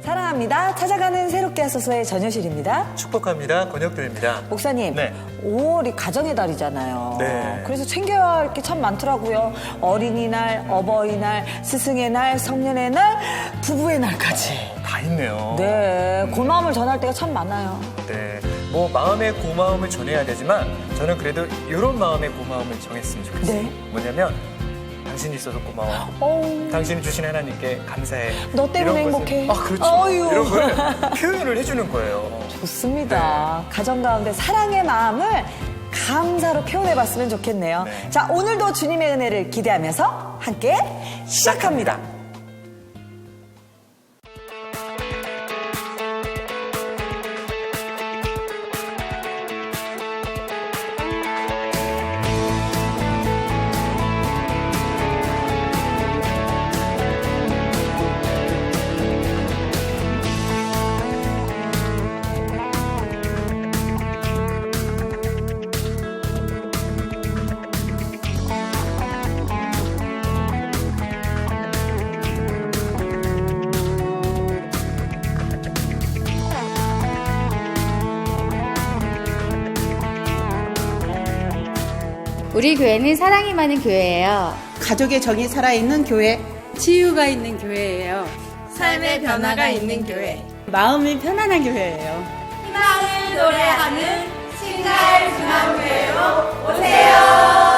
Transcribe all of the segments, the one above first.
사랑합니다. 찾아가는 새롭게 하소서의 전효실입니다. 축복합니다. 권혁도입니다. 목사님, 네. 5월이 가정의 달이잖아요. 네. 그래서 챙겨야 할 게 참 많더라고요. 어린이날, 어버이날, 스승의 날, 성년의 날, 부부의 날까지. 다 있네요. 네, 고마움을 전할 때가 참 많아요. 네. 뭐 마음의 고마움을 전해야 되지만 저는 그래도 이런 마음의 고마움을 정했으면 좋겠어요. 네. 뭐냐면 당신이 있어서 고마워. 당신이 주신 하나님께 감사해. 너 때문에 이런 행복해. 것을, 그렇죠. 어휴. 이런 걸 표현을 해주는 거예요. 좋습니다. 네. 가정 가운데 사랑의 마음을 감사로 표현해봤으면 좋겠네요. 네. 자, 오늘도 주님의 은혜를 기대하면서 함께 시작합니다. 우리 교회는 사랑이 많은 교회예요. 가족의 정이 살아있는 교회, 치유가 있는 교회예요. 삶의 변화가 있는 교회. 마음이 편안한 교회예요. 희망을 노래하는 신갈중앙교회로 오세요.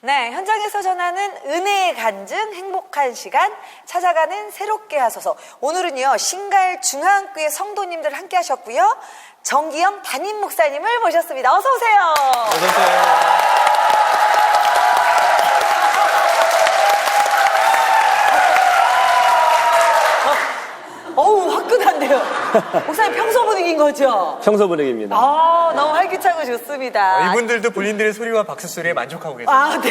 네, 현장에서 전하는 은혜의 간증, 행복한 시간, 찾아가는 새롭게 하소서. 오늘은요, 신갈중앙교회 성도님들 함께 하셨고요. 정기영 담임 목사님을 모셨습니다. 어서 오세요. 어서 오세요. 어우, 화끈한데요. 목사님 평소 분위기인 거죠? 평소 분위기입니다. 아, 너무 활기차고 좋습니다. 이분들도 본인들의 소리와 박수 소리에 만족하고 계세요. 아, 네.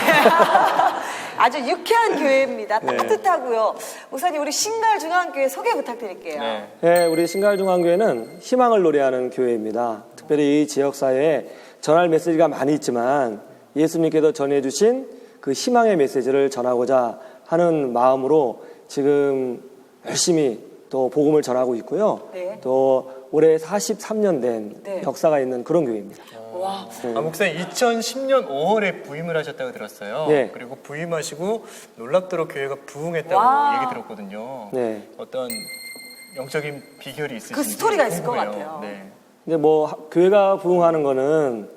아주 유쾌한 교회입니다. 네. 따뜻하고요. 목사님, 우리 신갈중앙교회 소개 부탁드릴게요. 네. 네, 우리 신갈중앙교회는 희망을 노래하는 교회입니다. 특별히 이 지역사회에 전할 메시지가 많이 있지만 예수님께서 전해주신 그 희망의 메시지를 전하고자 하는 마음으로 지금 열심히 또 복음을 전하고 있고요. 네. 또 올해 43년 된 네. 역사가 있는 그런 교회입니다. 와. 목사님 2010년 5월에 부임을 하셨다고 들었어요. 네. 그리고 부임하시고 놀랍도록 교회가 부흥했다고 와. 얘기 들었거든요. 네. 어떤 영적인 비결이 있으신지 그 스토리가 있을 것 궁금해요. 같아요. 네. 근데 뭐 교회가 부흥하는 거는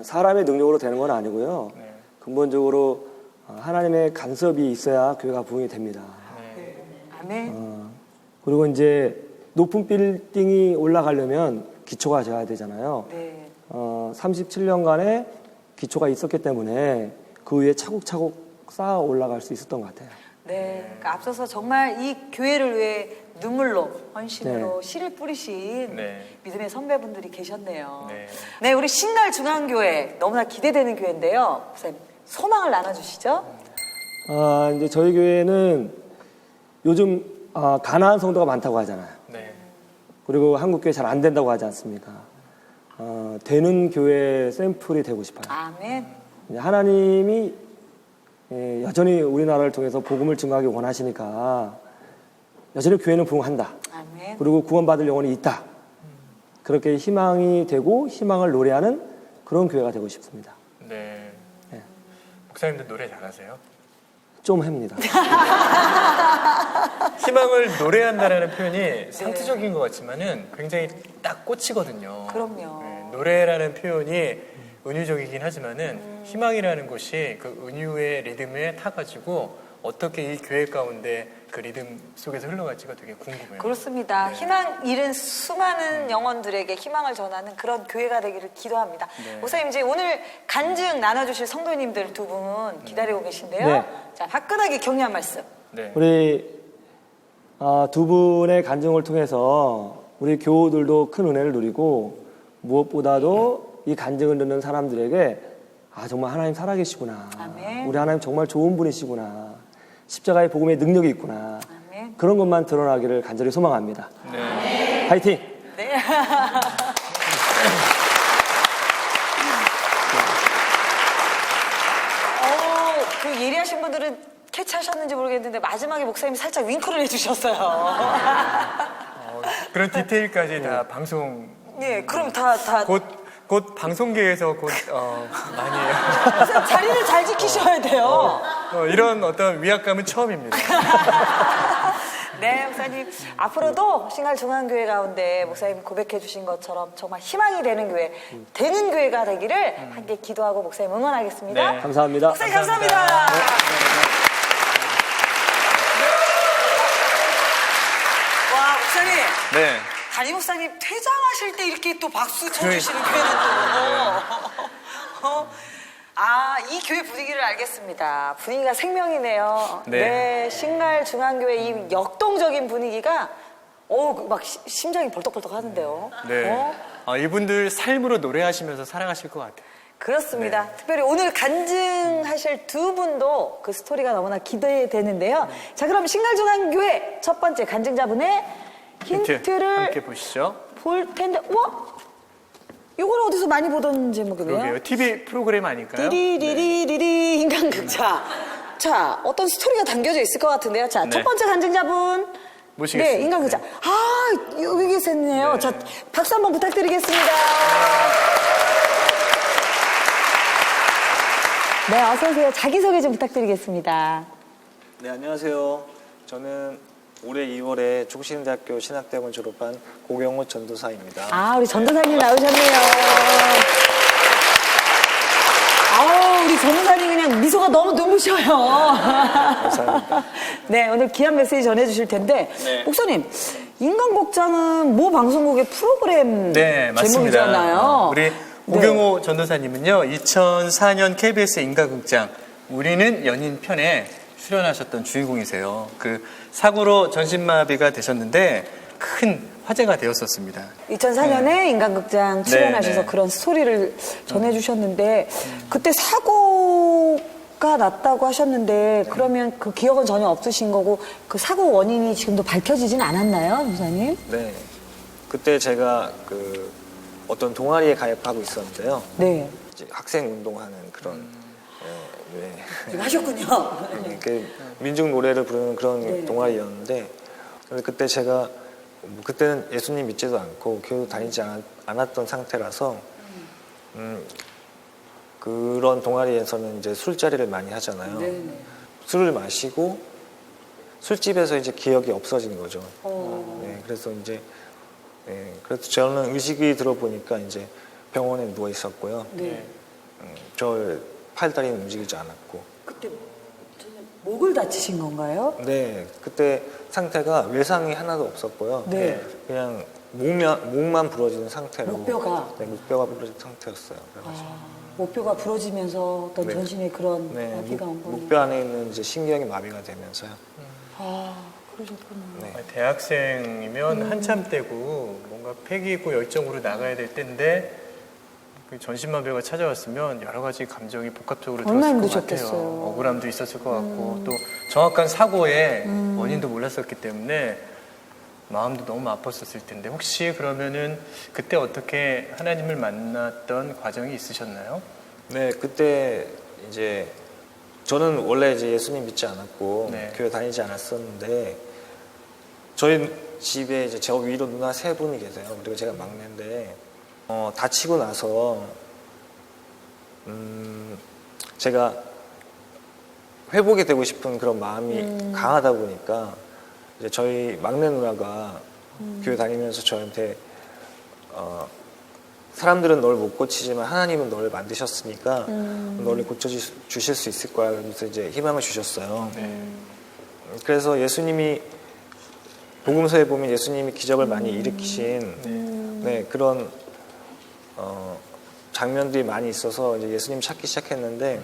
사람의 능력으로 되는 건 아니고요. 네. 근본적으로 하나님의 간섭이 있어야 교회가 부흥이 됩니다. 네. 아멘. 그리고 이제 높은 빌딩이 올라가려면 기초가 져야 되잖아요. 네. 37년간의 기초가 있었기 때문에 그 위에 차곡차곡 쌓아 올라갈 수 있었던 것 같아요. 네. 그러니까 앞서서 정말 이 교회를 위해 눈물로, 헌신으로 네. 씨를 뿌리신 네. 믿음의 선배분들이 계셨네요. 네. 네, 우리 신갈중앙교회 너무나 기대되는 교회인데요. 목사님, 소망을 나눠주시죠. 이제 저희 교회는 요즘 가난한 성도가 많다고 하잖아요. 네. 그리고 한국교회 잘 안 된다고 하지 않습니까? 되는 교회 샘플이 되고 싶어요. 아멘. 하나님이 여전히 우리나라를 통해서 복음을 증거하기 원하시니까 여전히 교회는 부흥한다. 아멘. 그리고 구원받을 영혼이 있다. 그렇게 희망이 되고 희망을 노래하는 그런 교회가 되고 싶습니다. 네. 네. 목사님도 노래 잘하세요? 좀 합니다. 희망을 노래한다라는 표현이 상투적인 것 같지만은 굉장히 딱 꽂히거든요. 그럼요. 네, 노래라는 표현이 은유적이긴 하지만은 희망이라는 것이 그 은유의 리듬에 타가지고 어떻게 이 교회 가운데 그 리듬 속에서 흘러갈지가 되게 궁금해요. 그렇습니다. 네. 희망 잃은 수많은 영혼들에게 희망을 전하는 그런 교회가 되기를 기도합니다. 네. 목사님, 이제 오늘 간증 나눠주실 성도님들 두 분 기다리고 계신데요. 네. 자, 화끈하게 격려 한 말씀. 네. 우리 두 분의 간증을 통해서 우리 교우들도 큰 은혜를 누리고 무엇보다도 이 간증을 듣는 사람들에게 아, 정말 하나님 살아계시구나. 아멘. 우리 하나님 정말 좋은 분이시구나. 십자가의 복음의 능력이 있구나. 아멘. 그런 것만 드러나기를 간절히 소망합니다. 네. 화이팅! 네. 그 예리하신 분들은 캐치하셨는지 모르겠는데 마지막에 목사님이 살짝 윙크를 해주셨어요. 그런 디테일까지 다 방송 네, 그럼 다 곧 방송계에서 곧 많이 해요. 자리를 잘 지키셔야 돼요. 이런 어떤 위압감은 처음입니다. 네, 목사님. 앞으로도 신갈중앙교회 가운데 목사님 고백해 주신 것처럼 정말 희망이 되는 교회, 되는 교회가 되기를 함께 기도하고 목사님 응원하겠습니다. 네. 감사합니다. 목사님 감사합니다. 와, 목사님. 네. 담임 목사님 퇴장하실 때 이렇게 또 박수 쳐주시는 네. 교회는 또. 이 교회 분위기를 알겠습니다. 분위기가 생명이네요. 네. 신갈중앙교회 이 역동적인 분위기가, 막 심장이 벌떡벌떡 하는데요. 네. 이분들 삶으로 노래하시면서 살아가실 것 같아요. 그렇습니다. 네. 특별히 오늘 간증하실 두 분도 그 스토리가 너무나 기대되는데요. 자, 그럼 신갈중앙교회 첫 번째 간증자분의 힌트를 함께 보시죠. 볼 텐데, 이걸 어디서 많이 보던 제목이네요. 그러게요. TV 프로그램 아닐까요? 디리리리리리 인간극자. 자, 어떤 스토리가 담겨져 있을 것 같은데요. 자, 네. 첫 번째 간증자분. 모시겠습니다. 네, 인간극자. 여기 계셨네요. 네. 자, 박수 한번 부탁드리겠습니다. 네, 어서오세요. 자기소개 좀 부탁드리겠습니다. 네, 안녕하세요. 저는 올해 2월에 축신대학교 신학대학원 졸업한 고경호 전도사입니다. 우리 전도사님 나오셨네요. 우리 전도사님 그냥 미소가 너무 눈부셔요. 감사합니다. 네, 오늘 귀한 메시지 전해주실 텐데, 네. 목사님, 인간극장은 모 방송국의 프로그램 네, 맞습니다. 제목이잖아요. 우리 고경호 전도사님은요, 2004년 KBS 인간극장 우리는 연인 편에 출연하셨던 주인공이세요. 그 사고로 전신마비가 되셨는데 큰 화제가 되었었습니다. 2004년에 인간극장 출연하셔서 네. 그런 스토리를 전해주셨는데, 그때 사고가 났다고 하셨는데, 그러면 그 기억은 전혀 없으신 거고, 그 사고 원인이 지금도 밝혀지진 않았나요, 목사님? 네. 그때 제가 어떤 동아리에 가입하고 있었는데요. 네. 이제 학생 운동하는 그런, 지금 하셨군요. 민족 노래를 부르는 그런 네. 동아리였는데, 그때 제가, 그때는 예수님 믿지도 않고 교회도 다니지 않았던 상태라서, 그런 동아리에서는 이제 술자리를 많이 하잖아요. 네. 술을 마시고 술집에서 이제 기억이 없어진 거죠. 네, 그래서 이제 그래서 저는 의식이 들어보니까 이제 병원에 누워 있었고요. 네. 저 팔다리는 움직이지 않았고. 그때 목을 다치신 건가요? 네, 그때 상태가 외상이 하나도 없었고요. 네. 그냥 목만 부러지는 상태로. 목뼈가? 네, 목뼈가 부러진 상태였어요. 그래가지고. 목뼈가 부러지면서 어떤 네. 전신에 그런 네, 마비가 온 거예요. 목뼈 안에 있는 이제 신경이 마비가 되면서요. 그러셨군요. 네. 대학생이면 한참 때고 뭔가 패기 있고 열정으로 나가야 될 때인데 그 전신마비가 찾아왔으면 여러 가지 감정이 복합적으로 얼마나 들었을 것 같아요. 힘드셨겠어요. 억울함도 있었을 것 같고 또 정확한 사고의 원인도 몰랐었기 때문에 마음도 너무 아팠었을 텐데 혹시 그러면은 그때 어떻게 하나님을 만났던 과정이 있으셨나요? 네, 그때 이제 저는 원래 이제 예수님 믿지 않았고 네. 교회 다니지 않았었는데 저희 집에 이제 저 위로 누나 세 분이 계세요. 그리고 제가 막내인데 다치고 나서 제가 회복이 되고 싶은 그런 마음이 강하다 보니까 이제 저희 막내 누나가 교회 다니면서 저한테 사람들은 널 못 고치지만 하나님은 널 만드셨으니까 너를 고쳐주실 수 있을 거야. 그래서 이제 희망을 주셨어요. 그래서 예수님이 복음서에 보면 예수님이 기적을 많이 일으키신 네, 그런 장면들이 많이 있어서 이제 예수님 찾기 시작했는데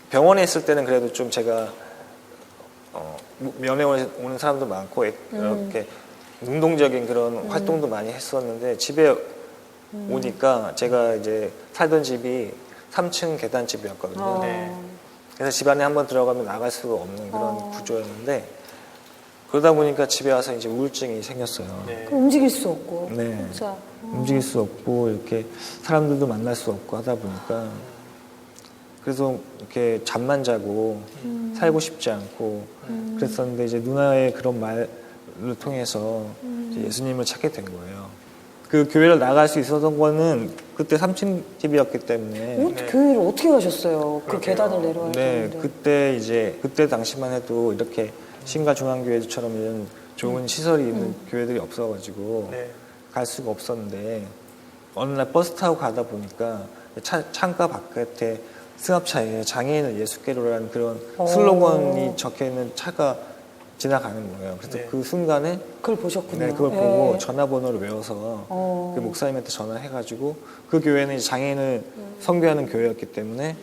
병원에 있을 때는 그래도 좀 제가 면회 오는 사람도 많고 이렇게 능동적인 그런 활동도 많이 했었는데 집에 오니까 제가 이제 살던 집이 3층 계단집이었거든요. 네. 그래서 집 안에 한번 들어가면 나갈 수가 없는 그런 구조였는데 그러다 보니까 집에 와서 이제 우울증이 생겼어요. 네. 움직일 수 없고. 네. 진짜. 움직일 수 없고 이렇게 사람들도 만날 수 없고 하다 보니까 그래서 이렇게 잠만 자고 살고 싶지 않고 그랬었는데 이제 누나의 그런 말을 통해서 이제 예수님을 찾게 된 거예요. 그 교회를 나갈 수 있었던 거는 그때 3층 집이었기 때문에 교회를 어떻게 가셨어요? 그 그러게요. 계단을 내려야 네, 되는데. 그때 당시만 해도 이렇게 신가중앙교회처럼 이런 좋은 시설이 있는 교회들이 없어가지고 네. 갈 수가 없었는데 어느 날 버스 타고 가다 보니까 창가 바깥에 승합차에 장애인을 예수께로라는 그런 슬로건이 적혀 있는 차가 지나가는 거예요. 그래서 네. 그 순간에 그걸 보셨군요. 네, 그걸 예. 보고 전화번호를 외워서 그 목사님한테 전화해가지고 그 교회는 이제 장애인을 선교하는 교회였기 때문에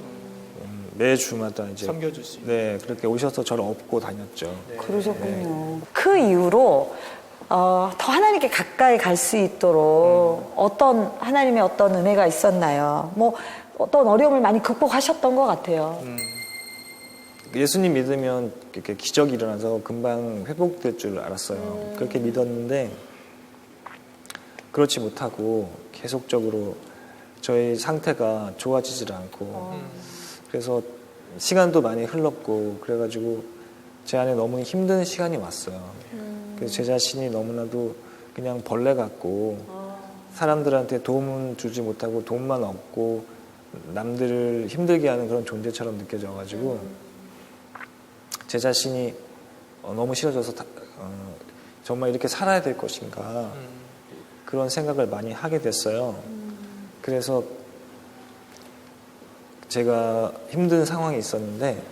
매 주마다 이제 섬겨줄 수 있는. 네 그렇게 오셔서 저를 업고 다녔죠. 그러셨군요. 그 이후로 더 하나님께 가까이 갈 수 있도록 어떤 하나님의 어떤 은혜가 있었나요? 뭐 어떤 어려움을 많이 극복하셨던 것 같아요. 예수님 믿으면 이렇게 기적이 일어나서 금방 회복될 줄 알았어요. 그렇게 믿었는데 그렇지 못하고 계속적으로 저희 상태가 좋아지질 않고 그래서 시간도 많이 흘렀고 그래가지고 제 안에 너무 힘든 시간이 왔어요. 그래서 제 자신이 너무나도 그냥 벌레 같고 사람들한테 도움은 주지 못하고 돈만 얻고 남들을 힘들게 하는 그런 존재처럼 느껴져가지고 제 자신이 너무 싫어져서 정말 이렇게 살아야 될 것인가 그런 생각을 많이 하게 됐어요. 그래서 제가 힘든 상황이 있었는데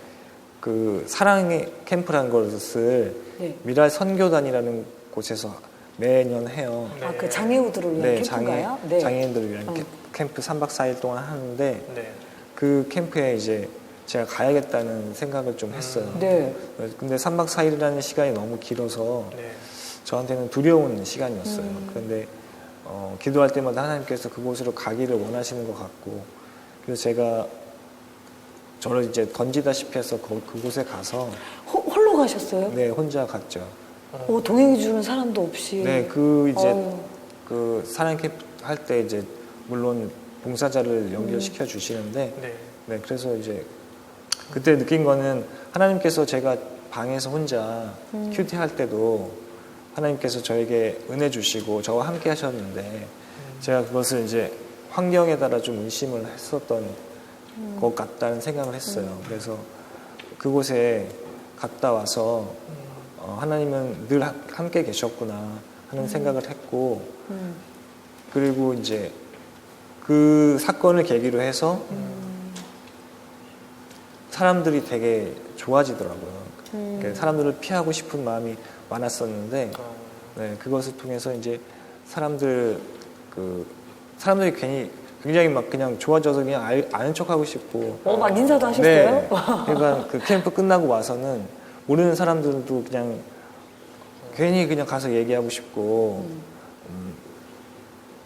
그 사랑의 캠프라는 것을 네. 미랄 선교단이라는 곳에서 매년 해요. 아, 그 장애우들을 위한 캠프인가요? 장애인들을 위한 캠프 3박 4일 동안 하는데 네. 그 캠프에 이제 제가 가야겠다는 생각을 좀 했어요. 네. 근데 3박 4일이라는 시간이 너무 길어서 네. 저한테는 두려운 시간이었어요. 그런데 기도할 때마다 하나님께서 그곳으로 가기를 원하시는 것 같고 그래서 제가 저를 이제 던지다시피 해서 그곳에 가서 홀로 가셨어요? 네 혼자 갔죠. 동행해주는 사람도 없이. 네, 그 이제 그 사랑 캠프 할 때 이제 물론 봉사자를 연결시켜 주시는데 네. 네 그래서 이제 그때 느낀 거는 하나님께서 제가 방에서 혼자 큐티 할 때도 하나님께서 저에게 은혜 주시고 저와 함께 하셨는데 제가 그것을 이제 환경에 따라 좀 의심을 했었던 것 같다는 생각을 했어요. 그래서 그곳에 갔다 와서 하나님은 늘 함께 계셨구나 하는 생각을 했고 그리고 이제 그 사건을 계기로 해서 사람들이 되게 좋아지더라고요. 그러니까 사람들을 피하고 싶은 마음이 많았었는데 네, 그것을 통해서 이제 사람들이 괜히 굉장히 막 그냥 좋아져서 그냥 아는 척하고 싶고 막 인사도 하셨어요? 네. 그러니까 그 캠프 끝나고 와서는 모르는 사람들도 그냥 괜히 그냥 가서 얘기하고 싶고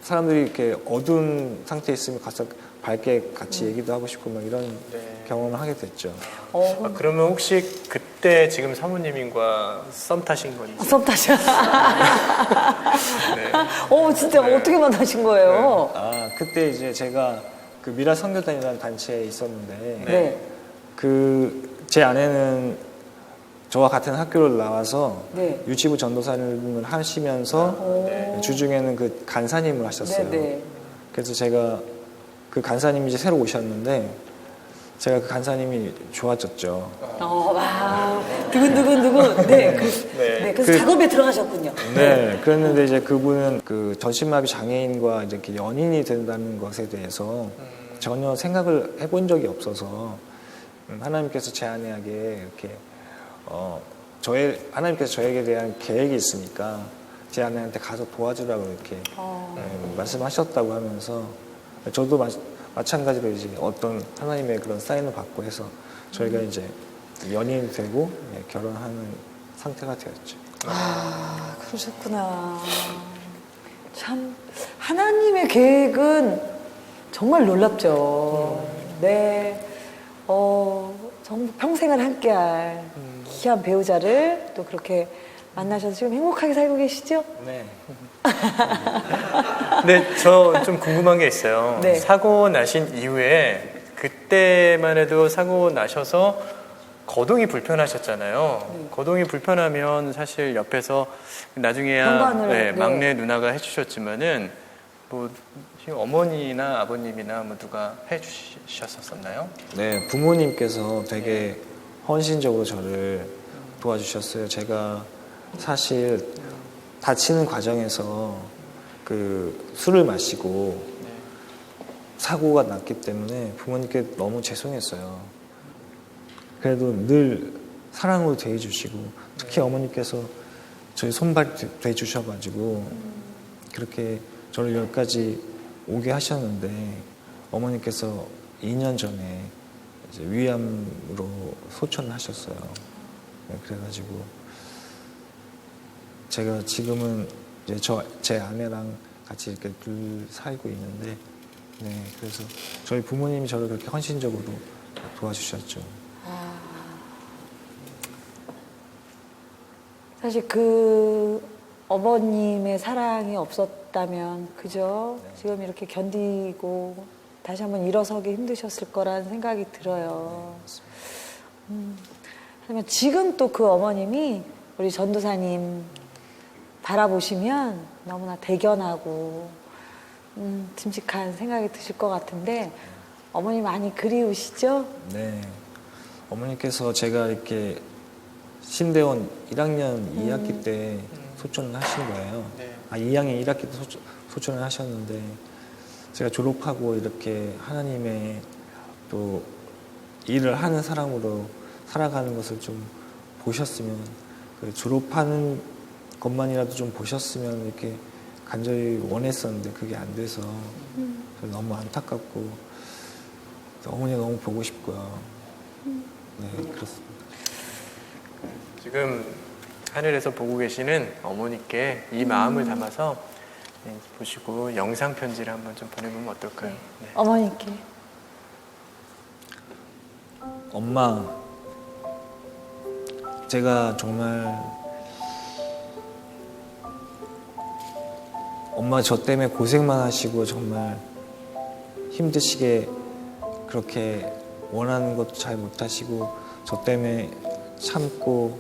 사람들이 이렇게 어두운 상태에 있으면 가서 밝게 같이 얘기도 하고 싶고 막 이런 네. 경험을 하게 됐죠. 아, 그러면 혹시 그때 지금 사모님과 썸 타신 건 있어요? 썸 타셔. 네. 진짜 어떻게 만나신 거예요? 그때 이제 제가 그 미라 선교단이라는 단체에 있었는데 네. 제 아내는 저와 같은 학교를 나와서 네. 유치부 전도사님을 하시면서 주중에는 그 간사님을 하셨어요. 네. 그래서 제가 그 간사님이 이제 새로 오셨는데 제가 그 간사님이 좋아졌죠. 두근두근. 네. 그래서 그- 작업에 들어가셨군요. 네, 그랬는데 이제 그분은 그 전신마비 장애인과 이렇게 연인이 된다는 것에 대해서 전혀 생각을 해본 적이 없어서 하나님께서 제 아내에게 이렇게 하나님께서 저에게 대한 계획이 있으니까 제 아내한테 가서 도와주라고 이렇게 말씀하셨다고 하면서 저도 마찬가지로 이제 어떤 하나님의 그런 사인을 받고 해서 저희가 이제 연인이 되고 결혼하는 상태가 되었죠. 그러셨구나. 참 하나님의 계획은 정말 놀랍죠. 네. 정말 평생을 함께할 귀한 배우자를 또 그렇게 만나셔서 지금 행복하게 살고 계시죠? 네. 근데 저 좀 궁금한 게 있어요. 네. 사고 나신 이후에 그때만 해도 사고 나셔서 거동이 불편하셨잖아요. 거동이 불편하면 사실 옆에서 나중에야 현관을, 네. 막내 누나가 해주셨지만은 뭐 어머니나 아버님이나 뭐 누가 해주셨었나요? 네, 부모님께서 되게 헌신적으로 저를 도와주셨어요. 제가 사실 다치는 과정에서 그 술을 마시고 사고가 났기 때문에 부모님께 너무 죄송했어요. 그래도 늘 사랑으로 대해주시고 특히 어머니께서 저희 손발 대주셔가지고 그렇게 저를 여기까지 오게 하셨는데 어머니께서 2년 전에 이제 위암으로 소천을 하셨어요. 네, 그래가지고 제가 지금은 이제 제 아내랑 같이 이렇게 늘 살고 있는데, 네, 그래서 저희 부모님이 저를 그렇게 헌신적으로 도와주셨죠. 사실 그 어머님의 사랑이 없었다면, 그죠? 지금 이렇게 견디고 다시 한번 일어서기 힘드셨을 거라는 생각이 들어요. 하지만 지금 또 그 어머님이 우리 전도사님 바라보시면 너무나 대견하고 듬직한 생각이 드실 것 같은데 어머니 많이 그리우시죠? 네, 어머니께서 제가 이렇게 신대원 1학년 2학기 때 소천을 하신 거예요. 네. 2학년 1학기 때 소천을 하셨는데 제가 졸업하고 이렇게 하나님의 또 일을 하는 사람으로 살아가는 것을 좀 보셨으면, 그 졸업하는 것만이라도 좀 보셨으면 이렇게 간절히 원했었는데 그게 안 돼서 너무 안타깝고 어머니 너무 보고 싶고요. 네, 그렇습니다. 지금 하늘에서 보고 계시는 어머니께 이 마음을 담아서 보시고 영상 편지를 한번 좀 보내보면 어떨까요? 네. 어머니께. 엄마, 제가 정말 엄마 저 때문에 고생만 하시고 정말 힘드시게 그렇게 원하는 것도 잘 못하시고 저 때문에 참고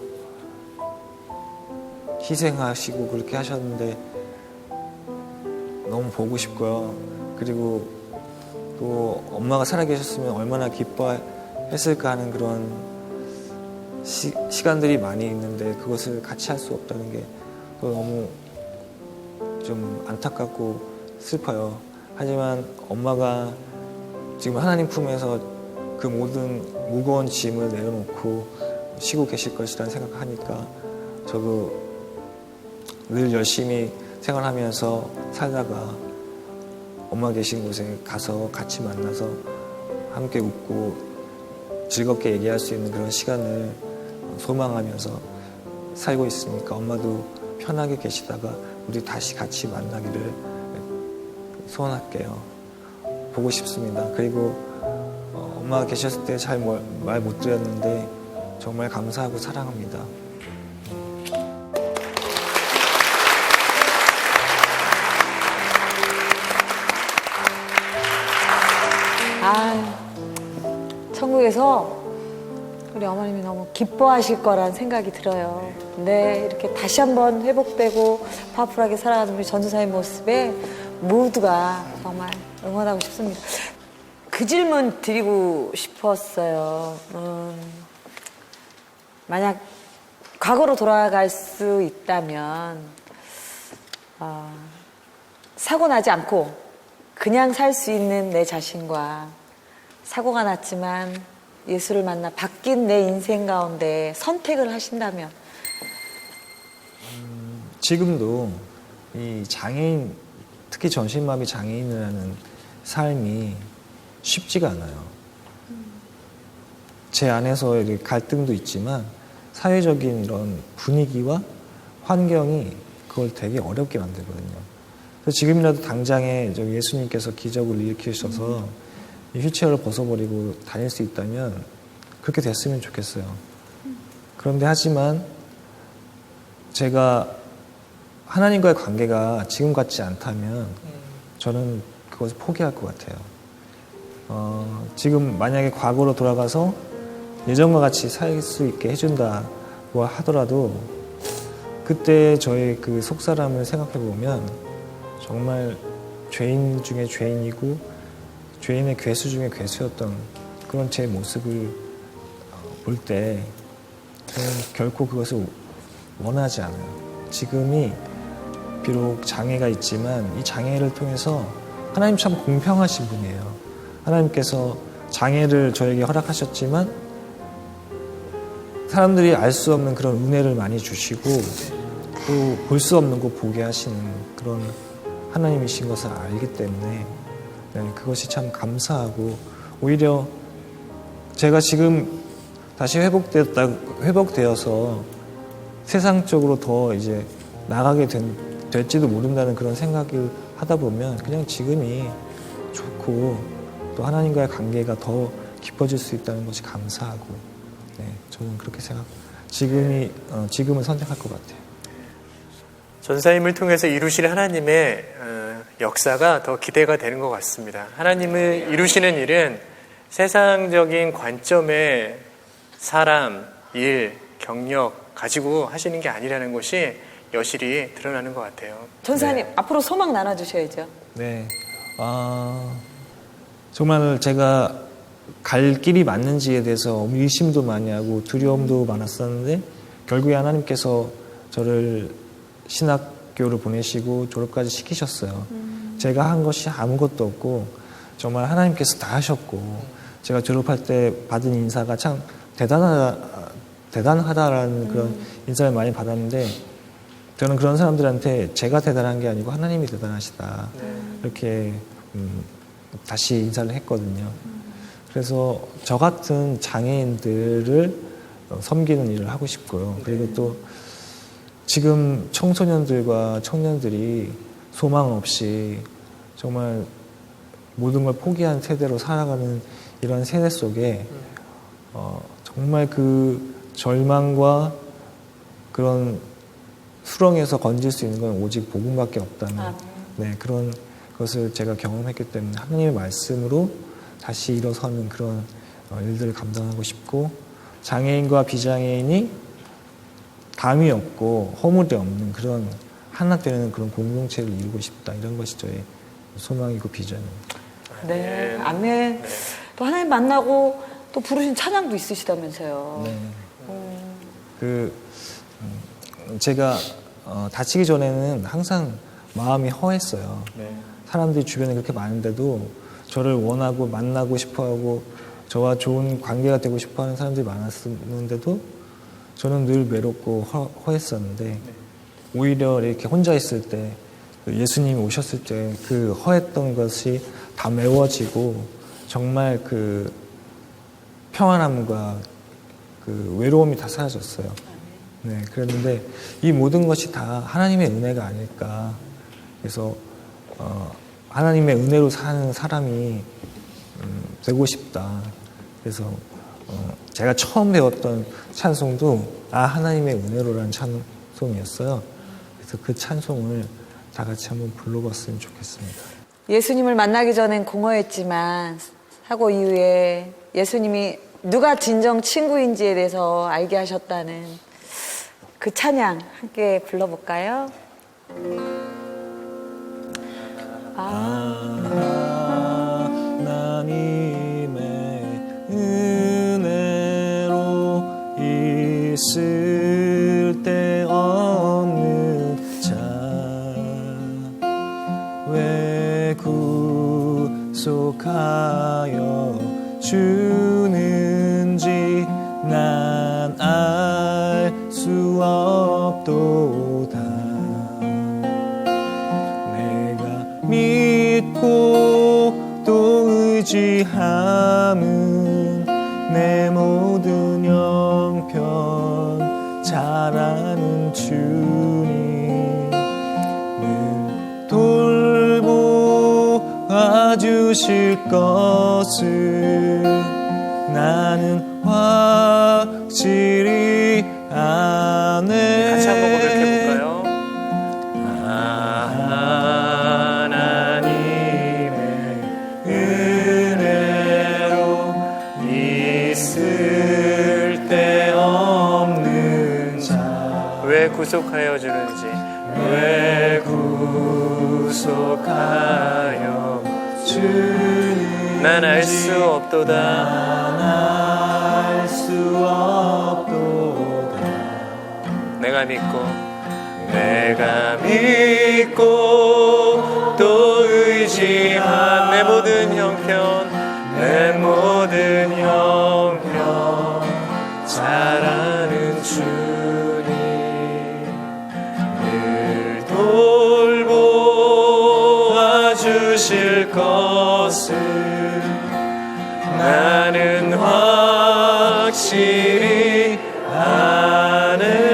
희생하시고 그렇게 하셨는데 너무 보고 싶고요. 그리고 또 엄마가 살아계셨으면 얼마나 기뻐했을까 하는 그런 시간들이 많이 있는데 그것을 같이 할 수 없다는 게 또 너무 좀 안타깝고 슬퍼요. 하지만 엄마가 지금 하나님 품에서 그 모든 무거운 짐을 내려놓고 쉬고 계실 것이라는 생각하니까 저도 늘 열심히 생활하면서 살다가 엄마 계신 곳에 가서 같이 만나서 함께 웃고 즐겁게 얘기할 수 있는 그런 시간을 소망하면서 살고 있으니까 엄마도 편하게 계시다가 우리 다시 같이 만나기를 소원할게요. 보고 싶습니다. 그리고 엄마가 계셨을 때 잘 말 못 드렸는데 정말 감사하고 사랑합니다. 천국에서 우리 어머님이 너무 기뻐하실 거란 생각이 들어요. 네, 이렇게 다시 한번 회복되고 파워풀하게 살아가는 우리 전도사의 모습에 모두가 정말 응원하고 싶습니다. 그 질문 드리고 싶었어요. 만약 과거로 돌아갈 수 있다면 사고 나지 않고 그냥 살 수 있는 내 자신과 사고가 났지만 예수를 만나 바뀐 내 인생 가운데 선택을 하신다면 지금도 이 장애인, 특히 정신마비 장애인이라는 삶이 쉽지가 않아요. 제 안에서 이렇게 갈등도 있지만 사회적인 이런 분위기와 환경이 그걸 되게 어렵게 만들거든요. 그래서 지금이라도 당장에 저기 예수님께서 기적을 일으키셔서 이 휠체어를 벗어버리고 다닐 수 있다면 그렇게 됐으면 좋겠어요. 그런데 하지만 제가 하나님과의 관계가 지금 같지 않다면 저는 그것을 포기할 것 같아요. 지금 만약에 과거로 돌아가서 예전과 같이 살 수 있게 해준다고 하더라도 그때 저의 그 속사람을 생각해 보면 정말 죄인 중에 죄인이고 죄인의 괴수 중에 괴수였던 그런 제 모습을 볼 때 저는 결코 그것을 원하지 않아요. 지금이 비록 장애가 있지만 이 장애를 통해서 하나님 참 공평하신 분이에요. 하나님께서 장애를 저에게 허락하셨지만 사람들이 알 수 없는 그런 은혜를 많이 주시고 또 볼 수 없는 거 보게 하시는 그런 하나님이신 것을 알기 때문에 그것이 참 감사하고 오히려 제가 지금 다시 회복되어서 세상적으로 더 이제 나가게 될지도 모른다는 그런 생각을 하다 보면 그냥 지금이 좋고 또 하나님과의 관계가 더 깊어질 수 있다는 것이 감사하고 저는 그렇게 지금은 선택할 것 같아요. 전사님을 통해서 이루실 하나님의 역사가 더 기대가 되는 것 같습니다. 하나님을 이루시는 일은 세상적인 관점의 사람, 일, 경력 가지고 하시는 게 아니라는 것이 여실히 드러나는 것 같아요. 전사님 앞으로 소망 나눠주셔야죠. 네. 정말 제가 갈 길이 맞는지에 대해서 의심도 많이 하고 두려움도 많았었는데 결국에 하나님께서 저를 신학교를 보내시고 졸업까지 시키셨어요. 제가 한 것이 아무것도 없고 정말 하나님께서 다 하셨고 제가 졸업할 때 받은 인사가 참 대단하다라는 그런 인사를 많이 받았는데 저는 그런 사람들한테 제가 대단한 게 아니고 하나님이 대단하시다 이렇게 다시 인사를 했거든요. 그래서 저 같은 장애인들을 섬기는 일을 하고 싶고요. 그리고 또 지금 청소년들과 청년들이 소망 없이 정말 모든 걸 포기한 세대로 살아가는 이런 세대 속에 정말 그 절망과 그런 수렁에서 건질 수 있는 건 오직 복음밖에 없다는 그런 것을 제가 경험했기 때문에 하나님의 말씀으로 다시 일어서는 그런 일들을 감당하고 싶고 장애인과 비장애인이 담이 없고 허물이 없는 그런 하나 되는 그런 공동체를 이루고 싶다. 이런 것이 저의 소망이고 비전입니다. 네, 아멘. 또 하나님 만나고 또 부르신 찬양도 있으시다면서요. 네. 제가 다치기 전에는 항상 마음이 허했어요. 사람들이 주변에 그렇게 많은데도 저를 원하고 만나고 싶어하고 저와 좋은 관계가 되고 싶어하는 사람들이 많았는데도 저는 늘 외롭고 허했었는데 오히려 이렇게 혼자 있을 때 예수님이 오셨을 때 그 허했던 것이 다 메워지고 정말 그 평안함과 그 외로움이 다 사라졌어요. 네, 그랬는데 이 모든 것이 다 하나님의 은혜가 아닐까. 그래서 하나님의 은혜로 사는 사람이 되고 싶다. 그래서 제가 처음 배웠던 찬송도 하나님의 은혜로라는 찬송이었어요. 그래서 그 찬송을 다 같이 한번 불러봤으면 좋겠습니다. 예수님을 만나기 전엔 공허했지만 사고 이후에 예수님이 누가 진정 친구인지에 대해서 알게 하셨다는 그 찬양 함께 불러볼까요? 하나님의 은혜로 있을 데 없는 자 왜 구속하여 주는지 난 알 수 없도다. 믿고 또 의지함은 내 모든 형편 잘 아는 주님은 주실 것을 나는 확실히 아네. 같이 한번 고백해볼까요? 하나님의 은혜로 있을 데 없는 자 왜 구속하여 주는지 왜 구속하여 주는지 난 알 수 없도다 알 수 없도다 내가 믿고 또 의지한 내 모든 형편 잘 아는 주님 늘 돌보아 주실 것을 나는 확실히 아네.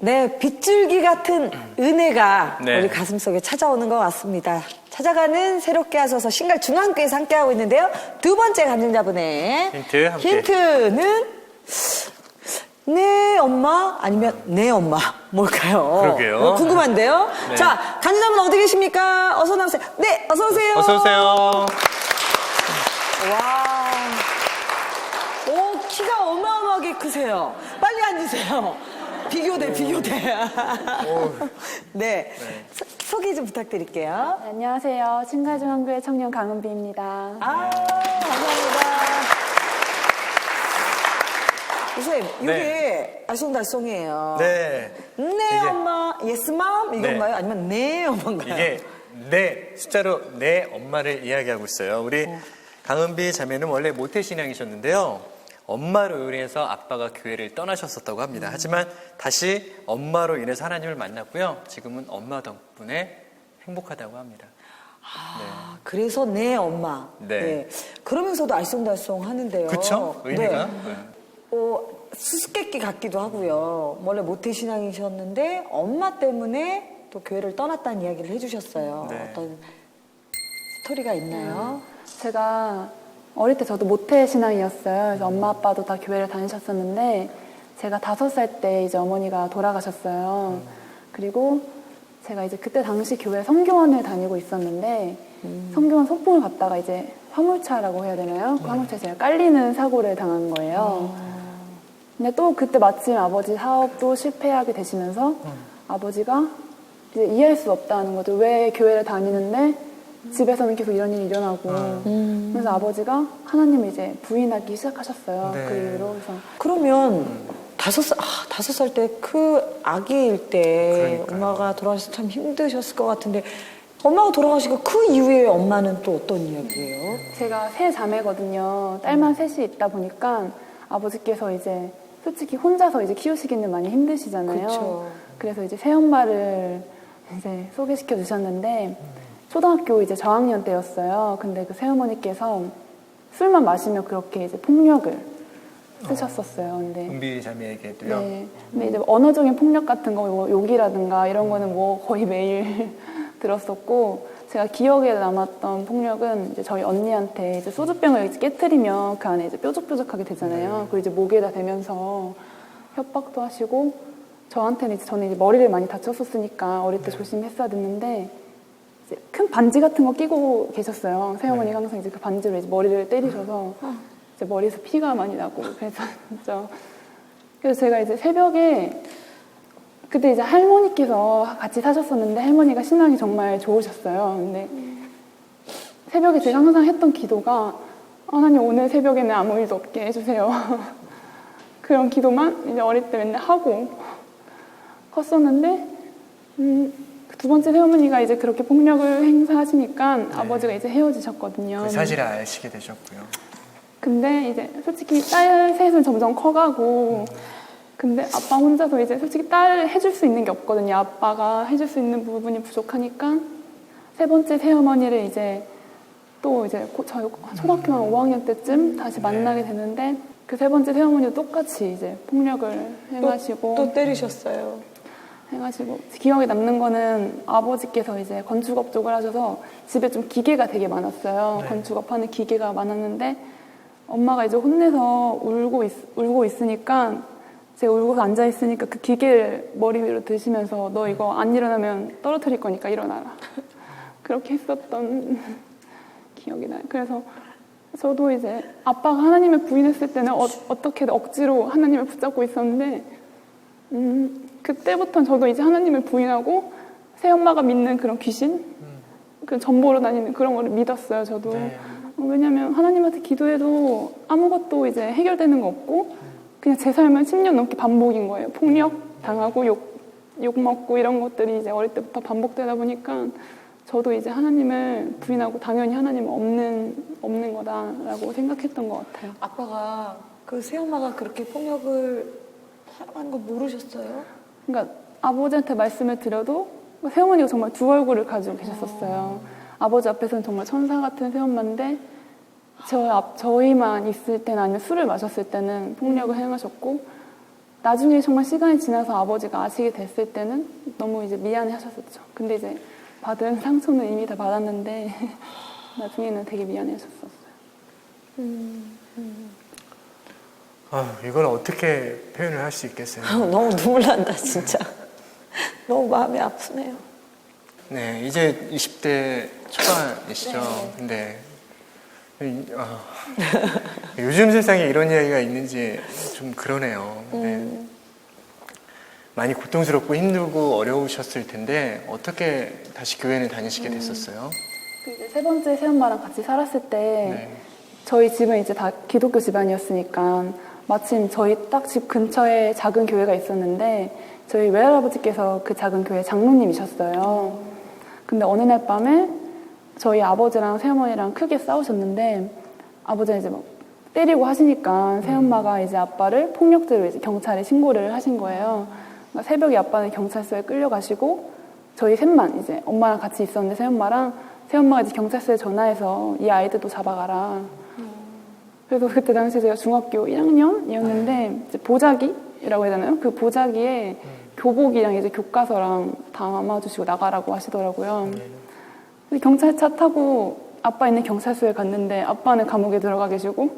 네, 빗줄기 같은 은혜가 네. 우리 가슴속에 찾아오는 것 같습니다. 찾아가는 새롭게 하소서 신갈 중앙교회에서 함께하고 있는데요. 두 번째 간증자분의 힌트 함께. 힌트는 네 엄마 아니면 내 엄마 뭘까요? 그러게요. 궁금한데요. 네. 자, 간증자분 어디 계십니까? 어서 나오세요. 네, 어서 오세요. 어서 오세요. 와, 오 키가 어마어마하게 크세요. 빨리 앉으세요. 비교돼. 네. 소개 좀 부탁드릴게요. 안녕하세요. 신갈중앙교회 청년 강은비입니다. 아, 감사합니다. 선생님, 이게 네. 알쏭달쏭이에요. 네. 네, 엄마, yes, mom 이건가요? 네. 아니면 네, 엄마인가요? 이게 네 숫자로 내 엄마를 이야기하고 있어요. 우리 강은비 자매는 원래 모태신앙이셨는데요. 엄마로 인해서 아빠가 교회를 떠나셨었다고 합니다. 하지만 다시 엄마로 인해서 하나님을 만났고요. 지금은 엄마 덕분에 행복하다고 합니다. 아, 그래서 내 엄마. 네. 그러면서도 알쏭달쏭 하는데요. 그쵸? 의미가? 네. 수수께끼 같기도 하고요. 원래 모태신앙이셨는데 엄마 때문에 또 교회를 떠났다는 이야기를 해주셨어요. 네. 어떤 스토리가 있나요? 제가 어릴 때 저도 모태 신앙이었어요. 그래서 엄마 아빠도 다 교회를 다니셨었는데 제가 5살 때 이제 어머니가 돌아가셨어요. 그리고 제가 이제 그때 당시 교회 성교원을 다니고 있었는데 성교원 소풍을 갔다가 이제 화물차라고 해야 되나요? 그 화물차에 제가 깔리는 사고를 당한 거예요. 근데 또 그때 마침 아버지 사업도 실패하게 되시면서 아버지가 이제 이해할 수 없다는 거죠. 왜 교회를 다니는데 집에서는 계속 이런 일이 일어나고 그래서 아버지가 하나님을 이제 부인하기 시작하셨어요. 네. 그 이후로. 그래서 그러면 5살 때 그 아기일 때 그러니까요. 엄마가 돌아가셔서 참 힘드셨을 것 같은데 엄마가 돌아가시고 그 이후에 엄마는 또 어떤 이야기예요? 제가 세 자매거든요. 딸만 셋이 있다 보니까 아버지께서 이제 솔직히 혼자서 이제 키우시기는 많이 힘드시잖아요. 그쵸. 그래서 이제 새엄마를 이제 소개시켜 주셨는데 초등학교 이제 저학년 때였어요. 근데 그 새어머니께서 술만 마시면 그렇게 이제 폭력을 쓰셨었어요. 근데 은비 자매에게도요. 네. 근데 이제 언어적인 폭력 같은 거, 뭐 욕이라든가 이런 거는 뭐 거의 매일 들었었고, 제가 기억에 남았던 폭력은 이제 저희 언니한테 이제 소주병을 이제 깨트리면 그 안에 이제 뾰족뾰족하게 되잖아요. 그리고 이제 목에다 대면서 협박도 하시고, 저한테는 이제 저는 이제 머리를 많이 다쳤었으니까 어릴 때 조심했어야 됐는데, 이제 큰 반지 같은 거 끼고 계셨어요. 새어머니가 항상 이제 그 반지로 이제 머리를 때리셔서 이제 머리에서 피가 많이 나고 그래서 진짜. 그래서 제가 이제 새벽에 그때 이제 할머니께서 같이 사셨었는데 할머니가 신앙이 정말 좋으셨어요. 근데 새벽에 제가 항상 했던 기도가 하나님 오늘 새벽에는 아무 일도 없게 해주세요. 그런 기도만 이제 어릴 때 맨날 하고 컸었는데 두 번째 새어머니가 이제 그렇게 폭력을 행사하시니까 아버지가 이제 헤어지셨거든요. 그 사실을 아시게 되셨고요. 근데 이제 솔직히 딸 셋은 점점 커가고 근데 아빠 혼자서 이제 솔직히 딸 해줄 수 있는 게 없거든요. 아빠가 해줄 수 있는 부분이 부족하니까 세 번째 새어머니를 이제 또 이제 저희 초등학교 한 5학년 때쯤 다시 만나게 되는데 그 세 번째 새어머니도 똑같이 이제 폭력을 행하시고 또 때리셨어요. 해가지고 기억에 남는 거는 아버지께서 이제 건축업 쪽을 하셔서 집에 좀 기계가 되게 많았어요. 건축업 하는 기계가 많았는데 엄마가 이제 혼내서 울고 있으니까 제가 울고서 앉아 있으니까 그 기계를 머리 위로 드시면서 너 이거 안 일어나면 떨어뜨릴 거니까 일어나라. 그렇게 했었던 기억이 나요. 그래서 저도 이제 아빠가 하나님을 부인했을 때는 어떻게든 억지로 하나님을 붙잡고 있었는데 그때부터 저도 이제 하나님을 부인하고 새엄마가 믿는 그런 귀신, 그 전보로 다니는 그런 거를 믿었어요. 저도. 왜냐면 하나님한테 기도해도 아무것도 이제 해결되는 거 없고 그냥 제 삶은 10년 넘게 반복인 거예요. 폭력 당하고 욕 먹고 이런 것들이 이제 어릴 때부터 반복되다 보니까 저도 이제 하나님을 부인하고 당연히 하나님은 없는 거다라고 생각했던 것 같아요. 아빠가 그 새엄마가 그렇게 폭력을 하는 거 모르셨어요? 그러니까 아버지한테 말씀을 드려도 새어머니가 정말 두 얼굴을 가지고 계셨었어요. 아버지 앞에서는 정말 천사 같은 새엄마인데 저희만 있을 때는 아니면 술을 마셨을 때는 폭력을 행하셨고 나중에 정말 시간이 지나서 아버지가 아시게 됐을 때는 너무 이제 미안해 하셨었죠. 근데 이제 받은 상처는 이미 다 받았는데 나중에는 되게 미안해 하셨었어요. 이걸 어떻게 표현을 할 수 있겠어요? 너무 눈물 난다 진짜. 너무 마음이 아프네요. 네, 이제 20대 초반이시죠. 근데 요즘 세상에 이런 이야기가 있는지 좀 그러네요. 네. 많이 고통스럽고 힘들고 어려우셨을 텐데 어떻게 다시 교회는 다니시게 됐었어요? 그 이제 세 번째 새엄마랑 같이 살았을 때 저희 집은 이제 다 기독교 집안이었으니까 마침 저희 딱 집 근처에 작은 교회가 있었는데 저희 외할아버지께서 그 작은 교회 장로님이셨어요. 근데 어느 날 밤에 저희 아버지랑 새어머니랑 크게 싸우셨는데 아버지는 이제 막 때리고 하시니까 새엄마가 이제 아빠를 폭력죄로 이제 경찰에 신고를 하신 거예요. 그러니까 새벽에 아빠는 경찰서에 끌려가시고 저희 셋만 이제 엄마랑 같이 있었는데 새엄마가 이제 경찰서에 전화해서 이 아이들도 잡아가라. 그래서 그때 당시 제가 중학교 1학년이었는데 이제 보자기라고 해야 되나요? 그 보자기에 교복이랑 이제 교과서랑 담아주시고 나가라고 하시더라고요. 근데 경찰차 타고 아빠 있는 경찰서에 갔는데 아빠는 감옥에 들어가 계시고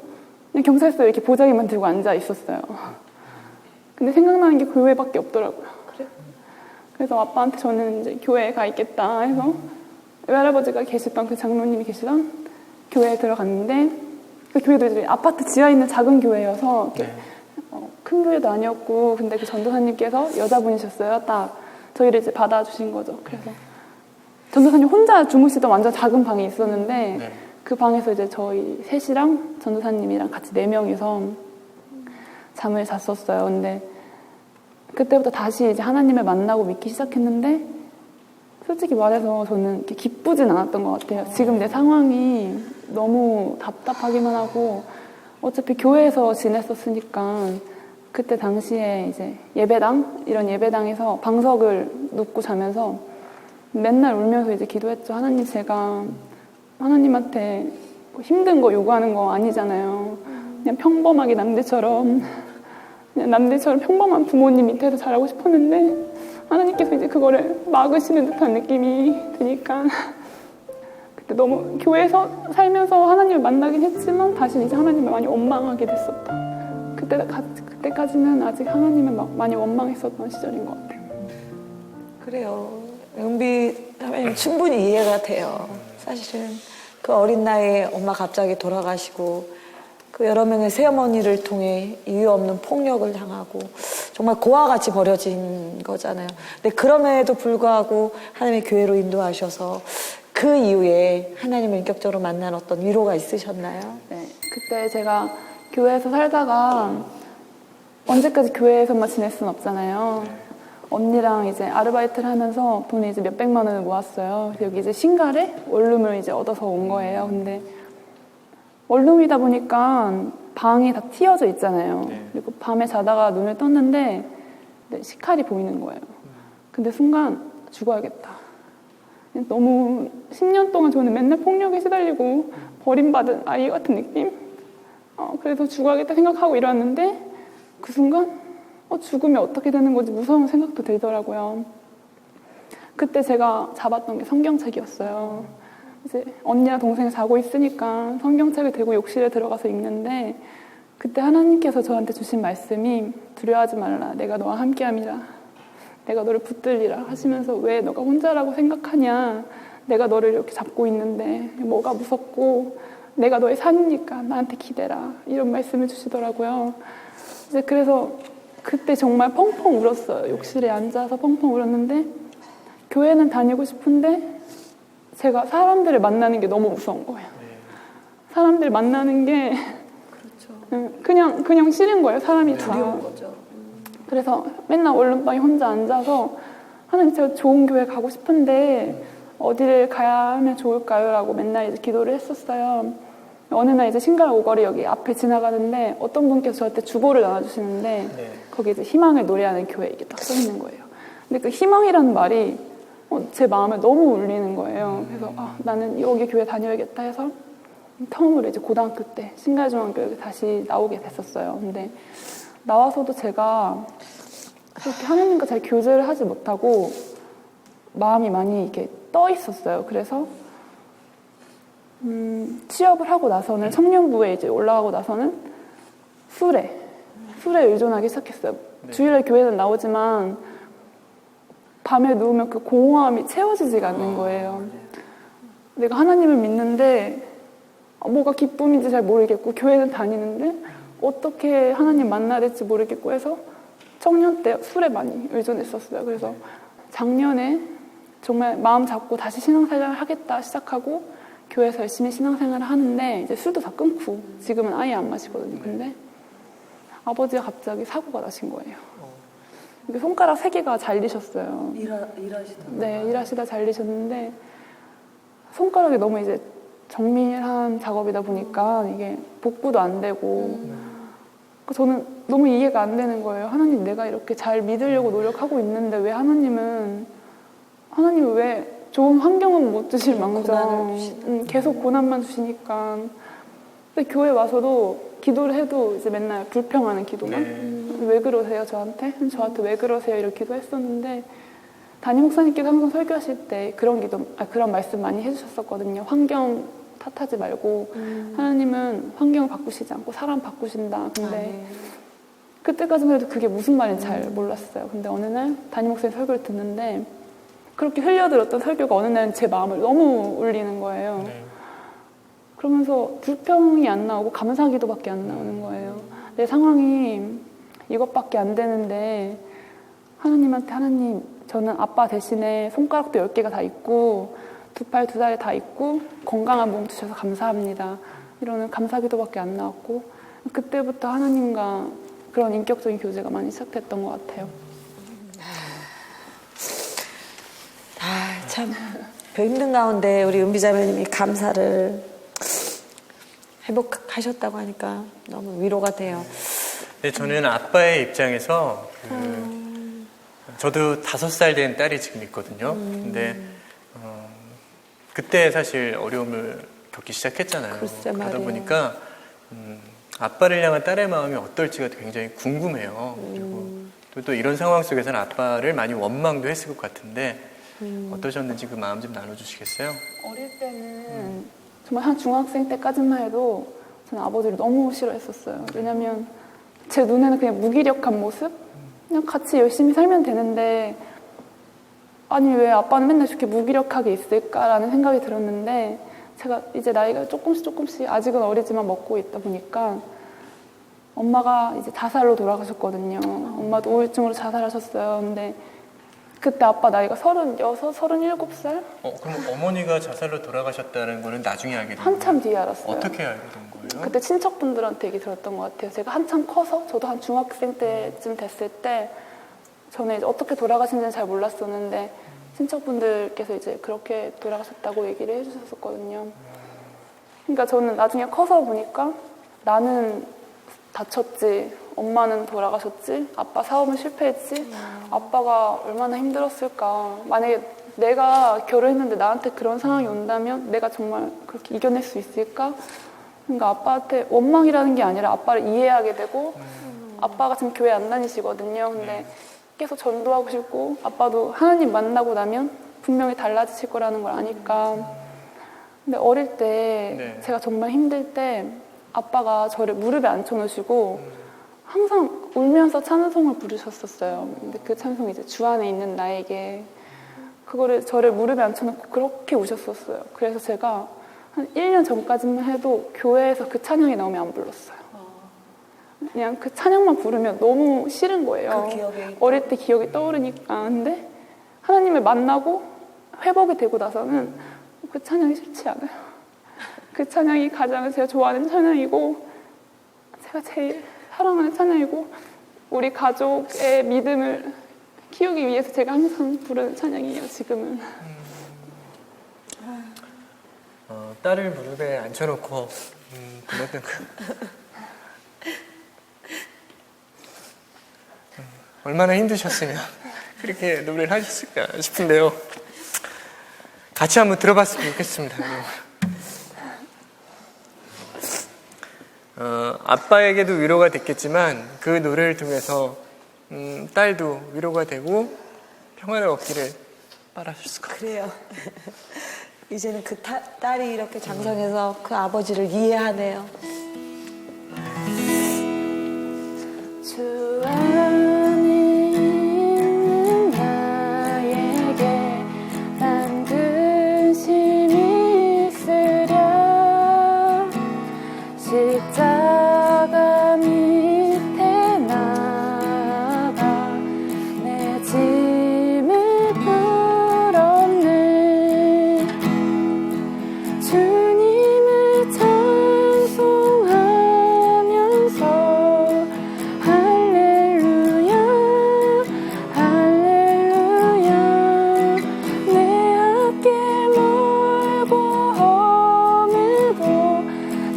그냥 경찰서에 이렇게 보자기만 들고 앉아 있었어요. 근데 생각나는 게 교회밖에 없더라고요. 그래서 아빠한테 저는 이제 교회에 가 있겠다 해서 외할아버지가 계시던 그 장로님이 계시던 교회에 들어갔는데 그 교회도 이제 아파트 지하에 있는 작은 교회여서 큰 교회도 아니었고 근데 그 전도사님께서 여자분이셨어요. 딱 저희를 이제 받아주신 거죠. 그래서 전도사님 혼자 주무시던 완전 작은 방이 있었는데 그 방에서 이제 저희 셋이랑 전도사님이랑 같이 4명이서 잠을 잤었어요. 근데 그때부터 다시 이제 하나님을 만나고 믿기 시작했는데 솔직히 말해서 저는 이렇게 기쁘진 않았던 것 같아요. 지금 내 상황이 너무 답답하기만 하고 어차피 교회에서 지냈었으니까 그때 당시에 이제 이런 예배당에서 방석을 눕고 자면서 맨날 울면서 이제 기도했죠. 하나님, 제가 하나님한테 힘든 거 요구하는 거 아니잖아요. 그냥 평범하게 남들처럼 평범한 부모님 밑에서 자라고 싶었는데 하나님께서 이제 그거를 막으시는 듯한 느낌이 드니까 그때 너무 교회에서 살면서 하나님을 만나긴 했지만 다시 이제 하나님을 많이 원망하게 됐었다. 그때까지는 아직 하나님을 막 많이 원망했었던 시절인 것 같아요. 그래요. 은비하면 충분히 이해가 돼요. 사실은 그 어린 나이에 엄마 갑자기 돌아가시고 그 여러 명의 새어머니를 통해 이유 없는 폭력을 당하고 정말 고와 같이 버려진 거잖아요. 근데 그럼에도 불구하고 하나님의 교회로 인도하셔서 그 이후에 하나님을 인격적으로 만난 어떤 위로가 있으셨나요? 네, 그때 제가 교회에서 살다가 언제까지 교회에서만 지낼 수는 없잖아요. 언니랑 이제 아르바이트를 하면서 돈을 이제 몇백만 원을 모았어요. 그래서 여기 이제 신갈에 원룸을 이제 얻어서 온 거예요. 근데 원룸이다 보니까 방이 다 튀어져 있잖아요. 그리고 밤에 자다가 눈을 떴는데 식칼이 보이는 거예요. 근데 순간 죽어야겠다. 너무 10년 동안 저는 맨날 폭력에 시달리고 버림받은 아이 같은 느낌? 그래서 죽어야겠다 생각하고 일어났는데 그 순간 죽으면 어떻게 되는 건지 무서운 생각도 들더라고요. 그때 제가 잡았던 게 성경책이었어요. 이제 언니랑 동생이 자고 있으니까 성경책을 들고 욕실에 들어가서 읽는데 그때 하나님께서 저한테 주신 말씀이 두려워하지 말라. 내가 너와 함께함이라. 내가 너를 붙들리라 하시면서 왜 너가 혼자라고 생각하냐. 내가 너를 이렇게 잡고 있는데 뭐가 무섭고 내가 너의 산이니까 나한테 기대라. 이런 말씀을 주시더라고요. 이제 그래서 그때 정말 펑펑 울었어요. 욕실에 앉아서 펑펑 울었는데 교회는 다니고 싶은데 제가 사람들을 만나는 게 너무 무서운 거예요. 사람들 만나는 게 그냥 싫은 거예요. 사람이 두려운 거죠. 그래서 맨날 얼른방에 혼자 앉아서 하나님 제가 좋은 교회 가고 싶은데 어디를 가야 하면 좋을까요? 라고 맨날 이제 기도를 했었어요. 어느 날 이제 신갈 오거리 여기 앞에 지나가는데 어떤 분께서 저한테 주보를 나눠주시는데 거기 이제 희망을 노래하는 교회 이게 딱 써 있는 거예요. 근데 그 희망이라는 말이 제 마음에 너무 울리는 거예요. 그래서 나는 여기 교회 다녀야겠다 해서 처음으로 이제 고등학교 때 신갈중앙교육에 다시 나오게 됐었어요. 근데 나와서도 제가 그렇게 하나님과 잘 교제를 하지 못하고 마음이 많이 이렇게 떠 있었어요. 그래서 취업을 하고 나서는 청년부에 이제 올라가고 나서는 술에 의존하기 시작했어요. 주일날 교회는 나오지만 밤에 누우면 그 공허함이 채워지지가 않는 거예요. 내가 하나님을 믿는데 뭐가 기쁨인지 잘 모르겠고 교회는 다니는데 어떻게 하나님 만나야 될지 모르겠고 해서 청년 때 술에 많이 의존했었어요. 그래서 작년에 정말 마음 잡고 다시 신앙생활을 하겠다 시작하고 교회에서 열심히 신앙생활을 하는데 이제 술도 다 끊고 지금은 아예 안 마시거든요. 근데 아버지가 갑자기 사고가 나신 거예요. 손가락 3개가 잘리셨어요. 일하시다. 네, 일하시다 잘리셨는데 손가락이 너무 이제 정밀한 작업이다 보니까 이게 복구도 안 되고 저는 너무 이해가 안 되는 거예요. 하나님 내가 이렇게 잘 믿으려고 노력하고 있는데 왜 하나님은 왜 좋은 환경은 못 주실 망정 계속 고난만 주시니까. 근데 교회 와서도 기도를 해도 이제 맨날 불평하는 기도만 왜 그러세요 저한테 왜 그러세요 이렇게 기도했었는데 담임 목사님께서 항상 설교하실 때 그런 말씀 많이 해주셨었거든요. 환경 탓하지 말고 하나님은 환경을 바꾸시지 않고 사람 바꾸신다. 근데 그때까지만 해도 그게 무슨 말인지 잘 몰랐어요. 근데 어느 날 담임 목사님 설교를 듣는데 그렇게 흘려들었던 설교가 어느 날은 제 마음을 너무 울리는 거예요. 그러면서 불평이 안 나오고 감사기도밖에 안 나오는 거예요. 내 상황이 이것밖에 안 되는데 하나님한테 하나님 저는 아빠 대신에 손가락도 10개가 다 있고 두 팔 두 다리 다 있고 건강한 몸 주셔서 감사합니다. 이러는 감사기도밖에 안 나왔고 그때부터 하나님과 그런 인격적인 교제가 많이 시작됐던 것 같아요. 참 그 힘든 가운데 우리 은비자매님이 감사를 회복하셨다고 하니까 너무 위로가 돼요. 네, 저는 아빠의 입장에서 저도 5살 된 딸이 지금 있거든요. 근데 그때 사실 어려움을 겪기 시작했잖아요. 글쎄 그러다 말이에요. 보니까 아빠를 향한 딸의 마음이 어떨지가 굉장히 궁금해요. 그리고 또 이런 상황 속에서는 아빠를 많이 원망도 했을 것 같은데 어떠셨는지 그 마음 좀 나눠주시겠어요? 어릴 때는 정말 한 중학생 때까지만 해도 저는 아버지를 너무 싫어했었어요. 왜냐면 제 눈에는 그냥 무기력한 모습? 그냥 같이 열심히 살면 되는데 아니 왜 아빠는 맨날 저렇게 무기력하게 있을까라는 생각이 들었는데 제가 이제 나이가 조금씩 아직은 어리지만 먹고 있다 보니까 엄마가 이제 자살로 돌아가셨거든요. 엄마도 우울증으로 자살하셨어요. 근데 그때 아빠 나이가 36, 37살? 그럼 어머니가 자살로 돌아가셨다는 거는 나중에 알게 된 거예요? 한참 뒤에 알았어요. 어떻게 알게 된 거예요? 그때 친척분들한테 얘기 들었던 것 같아요. 제가 한참 커서 저도 한 중학생 때쯤 됐을 때 저는 이제 어떻게 돌아가신지는 잘 몰랐었는데 친척분들께서 이제 그렇게 돌아가셨다고 얘기를 해주셨었거든요. 그러니까 저는 나중에 커서 보니까 나는 다쳤지, 엄마는 돌아가셨지, 아빠 사업은 실패했지, 아빠가 얼마나 힘들었을까. 만약에 내가 결혼했는데 나한테 그런 상황이 온다면 내가 정말 그렇게 이겨낼 수 있을까? 그러니까 아빠한테 원망이라는 게 아니라 아빠를 이해하게 되고 아빠가 지금 교회 안 다니시거든요. 근데 계속 전도하고 싶고 아빠도 하나님 만나고 나면 분명히 달라지실 거라는 걸 아니까. 근데 어릴 때 네. 제가 정말 힘들 때 아빠가 저를 무릎에 앉혀놓으시고 항상 울면서 찬송을 부르셨었어요. 근데 그 찬송이 이제 주 안에 있는 나에게 그거를 저를 무릎에 앉혀놓고 그렇게 우셨었어요. 그래서 제가 한 1년 전까지만 해도 교회에서 그 찬양이 나오면 안 불렀어요. 그냥 그 찬양만 부르면 너무 싫은 거예요. 그 기억이 어릴 때 기억이 떠오르니까. 근데 하나님을 만나고 회복이 되고 나서는 그 찬양이 싫지 않아요. 그 찬양이 가장 제가 좋아하는 찬양이고 제가 제일 사랑하는 찬양이고 우리 가족의 믿음을 키우기 위해서 제가 항상 부르는 찬양이에요. 지금은. 딸을 무릎에 앉혀놓고 불렀던 그 얼마나 힘드셨으면 그렇게 노래를 하셨을까 싶은데요. 같이 한번 들어봤으면 좋겠습니다. 아빠에게도 위로가 됐겠지만 그 노래를 통해서 딸도 위로가 되고 평안을 얻기를 바라셨을 것 같아요. 그래요. 이제는 그 딸이 이렇게 장성해서 그 아버지를 이해하네요. 주 안에 있는 나에게 난 근심이 있으랴 십자가 밑에 나가 내 짐을 풀었네 주님을 찬송하면서 할렐루야 할렐루야 내 앞길 멀고 험해도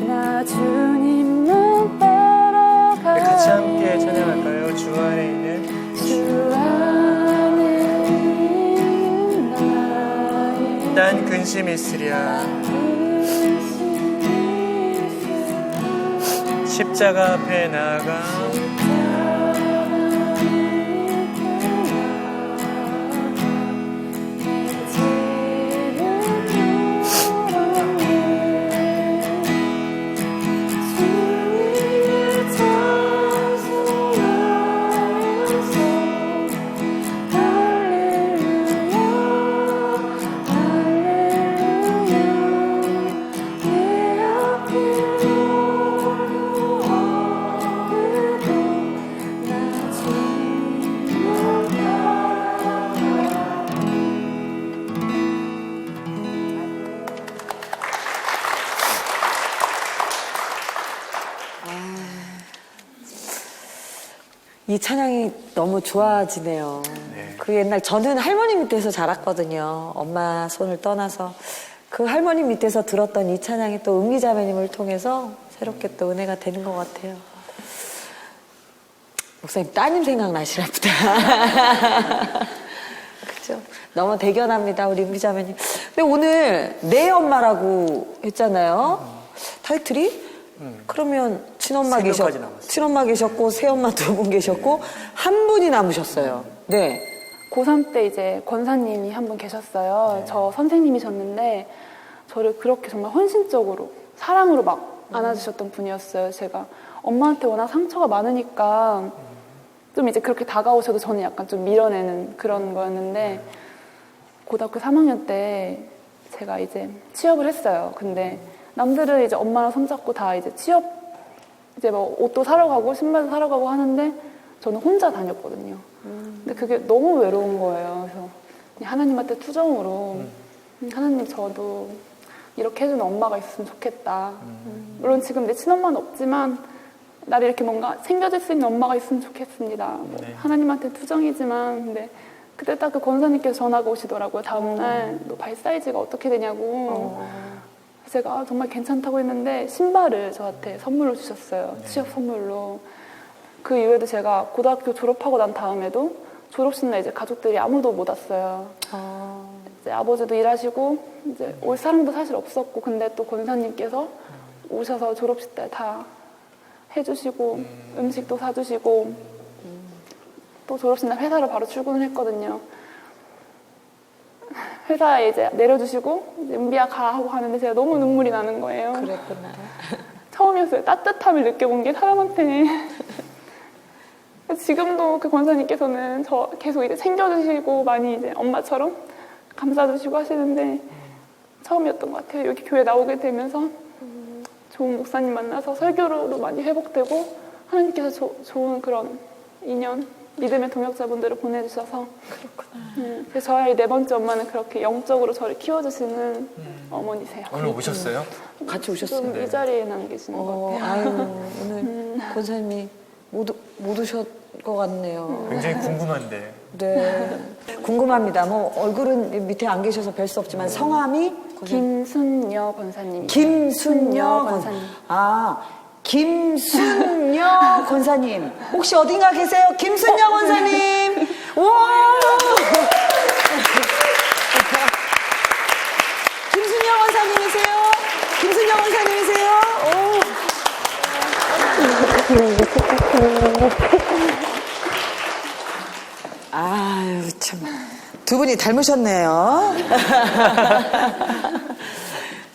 나 주님만 따라가네. 네, 같이 함께 찬양할까요? 주 안에 있는 주 안에 있는 나의 딴 근심이 있으랴 십자가 앞에 나아가 이 찬양이 너무 좋아지네요. 네. 그 옛날 저는 할머니 밑에서 자랐거든요. 엄마 손을 떠나서 그 할머니 밑에서 들었던 이 찬양이 또 은기자매님을 통해서 새롭게 또 은혜가 되는 것 같아요. 목사님 따님 생각나시나 보다. 그죠? 너무 대견합니다, 우리 은기자매님. 근데 오늘 내 엄마라고 했잖아요. 타이틀이? 그러면 친엄마 세 명까지 계셨고, 남았어요. 친엄마 계셨고, 새엄마 2분 계셨고, 한 분이 남으셨어요. 네. 고3 때 이제 권사님이 한 분 계셨어요. 저 선생님이셨는데 저를 그렇게 정말 헌신적으로 사랑으로 막 안아주셨던 분이었어요. 제가 엄마한테 워낙 상처가 많으니까 좀 이제 그렇게 다가오셔도 저는 약간 좀 밀어내는 그런 거였는데 고등학교 3학년 때 제가 이제 취업을 했어요. 근데 남들은 이제 엄마랑 손잡고 다 이제 취업 이제 뭐 옷도 사러 가고 신발도 사러 가고 하는데 저는 혼자 다녔거든요. 근데 그게 너무 외로운 거예요. 그래서 그냥 하나님한테 투정으로 하나님 저도 이렇게 해주는 엄마가 있었으면 좋겠다. 물론 지금 내 친엄마는 없지만 나를 이렇게 뭔가 챙겨줄 수 있는 엄마가 있으면 좋겠습니다. 뭐 네. 하나님한테 투정이지만 근데 그때 딱 그 권사님께서 전화가 오시더라고요. 다음날 너 발 사이즈가 어떻게 되냐고. 제가 정말 괜찮다고 했는데 신발을 저한테 선물로 주셨어요. 취업 선물로. 그 이후에도 제가 고등학교 졸업하고 난 다음에도 졸업식 날 이제 가족들이 아무도 못 왔어요. 이제 아버지도 일하시고 이제 올 사람도 사실 없었고, 근데 또 권사님께서 오셔서 졸업식 때 다 해주시고 음식도 사주시고 또 졸업식 날 회사를 바로 출근을 했거든요. 회사에 이제 내려주시고 이제 은비야 가 하고 가는데 제가 너무 눈물이 나는 거예요. 그랬구나. 처음이었어요. 따뜻함을 느껴본 게 사람한테. 지금도 그 권사님께서는 저 계속 이제 챙겨주시고 많이 이제 엄마처럼 감싸주시고 하시는데 처음이었던 것 같아요. 여기 교회 나오게 되면서 좋은 목사님 만나서 설교로도 많이 회복되고 하나님께서 좋은 그런 인연, 믿음의 동역자분들을 보내주셔서 그렇구나. 그래서 저희 네 번째 엄마는 그렇게 영적으로 저를 키워주시는 어머니세요. 오늘 오셨어요? 같이 오셨어요? 좀 이 자리에는 안 계시는 것 같아요. 아유, 오늘 권사님이 못 오실 것 같네요. 굉장히 궁금한데. 네. 궁금합니다. 뭐 얼굴은 밑에 안 계셔서 뵐 수 없지만 성함이 김순녀 권사님. 김순녀 권사님. 아, 김순녀 권사님. 혹시 어딘가 계세요? 김순녀 권사님. 와! 김순녀 권사님이세요? 김순녀 권사님이세요? 오. 아유, 참. 두 분이 닮으셨네요.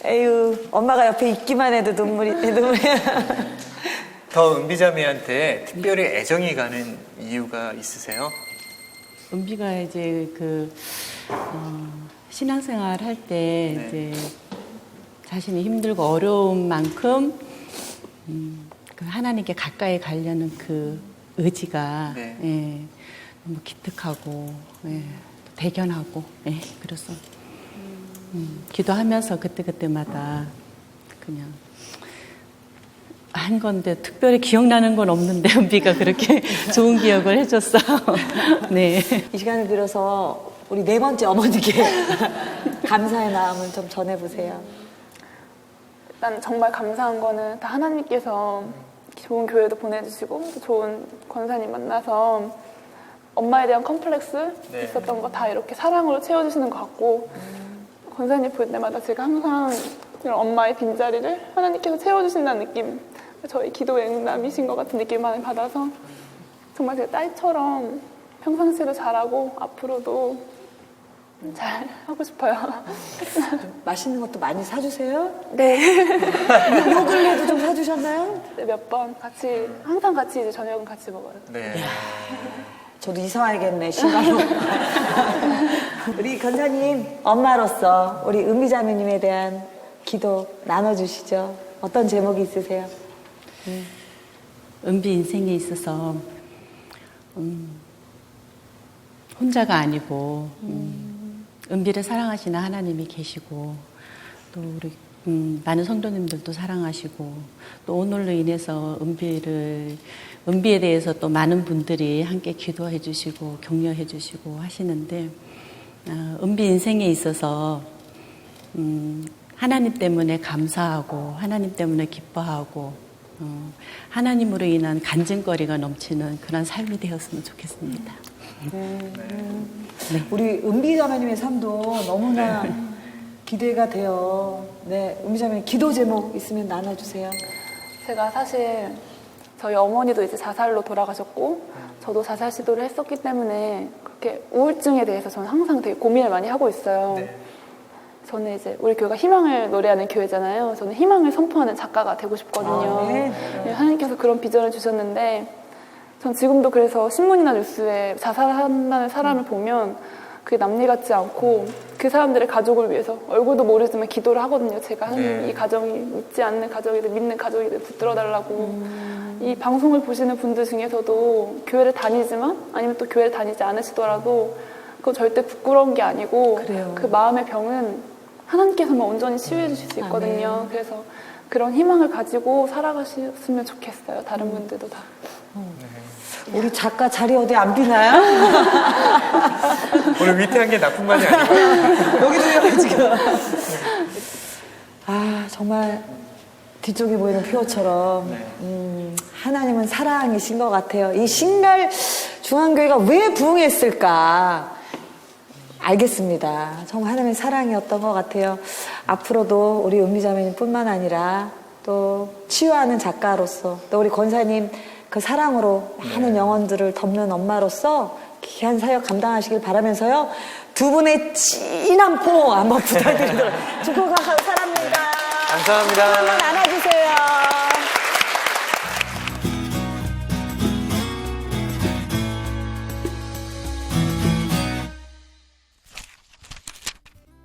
에휴, 엄마가 옆에 있기만 해도 눈물이. 더 은비자매한테 특별히 애정이 가는 이유가 있으세요? 은비가 이제 신앙생활 할 때 네. 이제 자신이 힘들고 어려운 만큼 그 하나님께 가까이 가려는 그 의지가 네. 예, 너무 기특하고 예, 또 대견하고 예, 그래서 기도하면서 그때마다 그냥 한 건데 특별히 기억나는 건 없는데 은비가 그렇게 좋은 기억을 해줬어. 네. 이 시간을 빌어서 우리 네 번째 어머니께 감사의 마음을 좀 전해보세요. 일단 정말 감사한 거는 다 하나님께서 좋은 교회도 보내주시고 또 좋은 권사님 만나서 엄마에 대한 컴플렉스 네. 있었던 거 다 이렇게 사랑으로 채워주시는 것 같고 권사님 볼 때마다 제가 항상 이런 엄마의 빈자리를 하나님께서 채워주신다는 느낌, 저희 기도의 응답이신 것 같은 느낌을 많이 받아서 정말 제 딸처럼 평상시에도 잘하고 앞으로도 잘 하고 싶어요. 맛있는 것도 많이 사주세요. 네. 요 근래도 좀 사주셨나요? 몇 번 같이, 항상 같이 이제 저녁은 같이 먹어요. 네. 저도 이사 와야겠네, 신발로. 우리 권사님, 엄마로서 우리 은비자매님에 대한 기도 나눠주시죠. 어떤 제목이 있으세요? 은비 인생에 있어서 혼자가 아니고 은비를 사랑하시는 하나님이 계시고 또 우리 많은 성도님들도 사랑하시고 또 오늘로 인해서 은비에 대해서 또 많은 분들이 함께 기도해 주시고 격려해 주시고 하시는데 은비 인생에 있어서 하나님 때문에 감사하고 하나님 때문에 기뻐하고 하나님으로 인한 간증거리가 넘치는 그런 삶이 되었으면 좋겠습니다. 네. 우리 은비자매님의 삶도 너무나 기대가 돼요. 네, 은비자매님 기도 제목 있으면 나눠주세요. 제가 사실 저희 어머니도 이제 자살로 돌아가셨고 저도 자살 시도를 했었기 때문에 그렇게 우울증에 대해서 저는 항상 되게 고민을 많이 하고 있어요. 네. 저는 이제 우리 교회가 희망을 노래하는 교회잖아요. 저는 희망을 선포하는 작가가 되고 싶거든요. 네. 네, 하나님께서 그런 비전을 주셨는데 전 지금도 그래서 신문이나 뉴스에 자살한다는 사람을 보면 그게 남일 같지 않고 그 사람들의 가족을 위해서 얼굴도 모르지만 기도를 하거든요. 제가 하나님 네. 이 가정이 믿지 않는 가족이든 믿는 가족이든 붙들어 달라고. 이 방송을 보시는 분들 중에서도 교회를 다니지만 아니면 또 교회를 다니지 않으시더라도 그거 절대 부끄러운 게 아니고 그래요. 그 마음의 병은 하나님께서만 온전히 치유해 주실 수 있거든요. 그래서 그런 희망을 가지고 살아가셨으면 좋겠어요. 다른 분들도 다. 우리 작가 자리 어디 안 비나요? 오늘 위태한 게 나뿐만이 아니고. 여기도요, 지금. 아, 정말 뒤쪽에 보이는 표어처럼 하나님은 사랑이신 것 같아요. 이 신갈 중앙교회가 왜 부흥했을까? 알겠습니다. 정말 하나님의 사랑이었던 것 같아요. 앞으로도 우리 은미자매님뿐만 아니라 또 치유하는 작가로서 또 우리 권사님 그 사랑으로 많은 영혼들을 덮는 엄마로서 귀한 사역 감당하시길 바라면서요. 두 분의 진한 포 한번 부탁드리도록 축복과 사랑합니다. 감사합니다. 한번 안아주세요.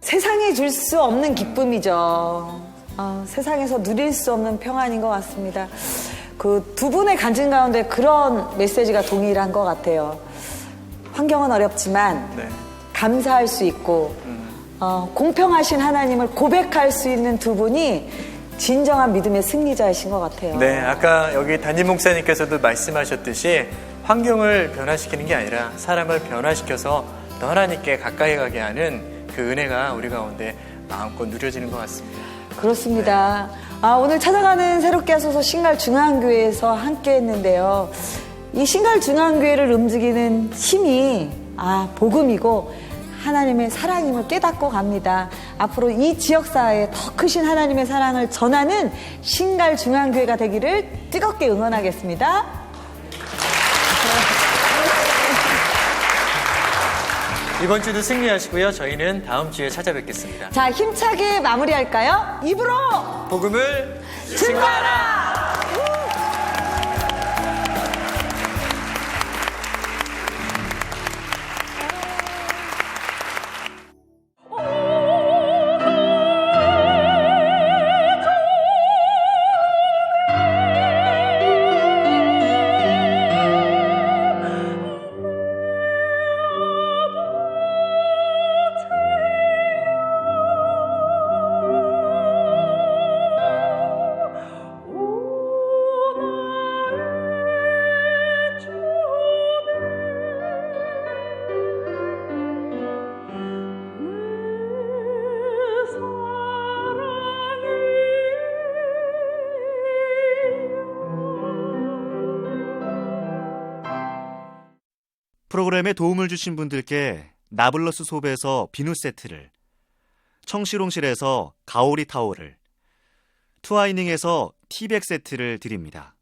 세상에 줄 수 없는 기쁨이죠. 세상에서 누릴 수 없는 평안인 것 같습니다. 그 두 분의 간증 가운데 그런 메시지가 동일한 것 같아요. 환경은 어렵지만 네. 감사할 수 있고 공평하신 하나님을 고백할 수 있는 두 분이 진정한 믿음의 승리자이신 것 같아요. 네, 아까 여기 담임 목사님께서도 말씀하셨듯이 환경을 변화시키는 게 아니라 사람을 변화시켜서 더 하나님께 가까이 가게 하는 그 은혜가 우리 가운데 마음껏 누려지는 것 같습니다. 그렇습니다. 오늘 찾아가는 새롭게 하소서 신갈중앙교회에서 함께 했는데요. 이 신갈중앙교회를 움직이는 힘이 복음이고 하나님의 사랑임을 깨닫고 갑니다. 앞으로 이 지역사회에 더 크신 하나님의 사랑을 전하는 신갈중앙교회가 되기를 뜨겁게 응원하겠습니다. 이번 주도 승리하시고요. 저희는 다음 주에 찾아뵙겠습니다. 자, 힘차게 마무리할까요? 입으로 복음을 증거하라! 프로그램에 도움을 주신 분들께 나블러스 솝에서 비누 세트를, 청실홍실에서 가오리 타올을, 투아이닝에서 티백 세트를 드립니다.